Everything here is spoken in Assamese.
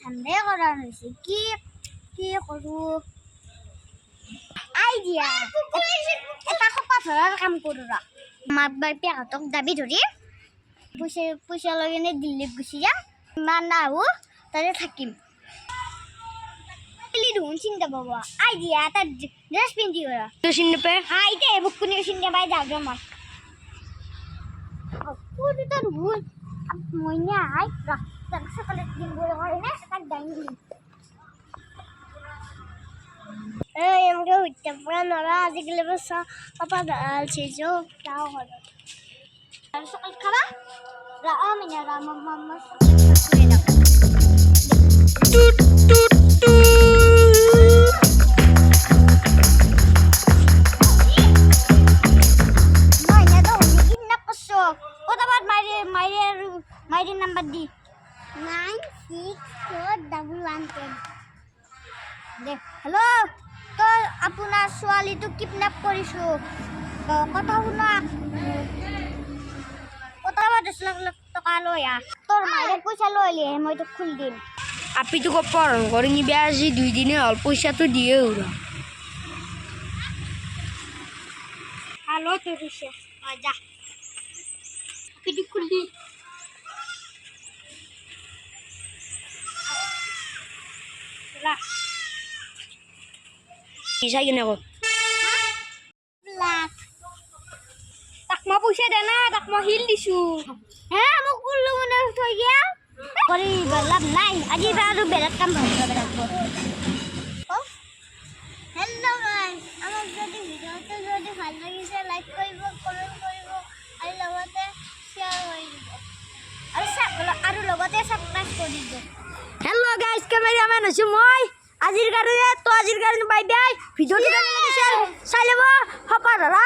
ঠান্ডাই করার হয়েছে কি কি করু আইডিয়া এটা খপা ধরার কাম করু রা মাত বাই পেহাতক দাবি ধরি পয়সা পয়সা লগে দিল্লি গুছি যাম মান না হো তারে থাকিম লিড হুন চিন্তা বাবা আইডিয়া তা ড্রেস পিন্দি ওরা তো চিনতে পে আইতে বুকুনি চিন্তা বাই যাবে মার পুরো তো হুন মইনা আই রা তার সকালে দিন বড় করে না তাক ডাইনি এই আমাকে হইতে পুরা নরা আজিকালি বসা পাপা ডালছে জো তাও হলো আর সকাল খাবা রা আমিনা রা মাম্মা করে দাও টুট টুট মইনা দাও নিকিন না কসো ওটা বাদ মাইরে নাম্বার দি 964110 দে হ্যালো তো আপোনাৰ ছোৱালীটো কিডন্যাপ কৰিছো কথা শুনা কথা 10 লাখ টকা লৈ আহ তোৰ মাইৰে পইচা লৈ লিহে মই তোক খুলি দিম আপি তো পর করে নিবে আজি 2 দিনে অল পয়সা তো দিয়ে ওরা হ্যালো তোর দিছে যা পিটি খুলি লা ইসাই কেনে কো লাখ তাক মা পয়সা দে না তাক মা হিল দিছু হ্যাঁ মোক কুল্লু মনে থৈ গেল কৰি লাভ নাই আজি আৰু বেলেগ কাম ভাবিব লাগিব হেল্ল' গাইস আমাক যদি ভিডিঅ'টো যদি ভাল লাগিছে লাইক কৰিব কমেন্ট কৰিব আৰু লগতে শ্বেয়াৰ কৰি দিব আৰু লগতে সাবস্ক্ৰাইব কৰি দিব হ্যালো গাইস ক্যামেৰাম্যান আছি মই আজিৰ কাৰণে বাই বাই ভিডিওটি কেমন লাগছে চাই লব হপা দাদা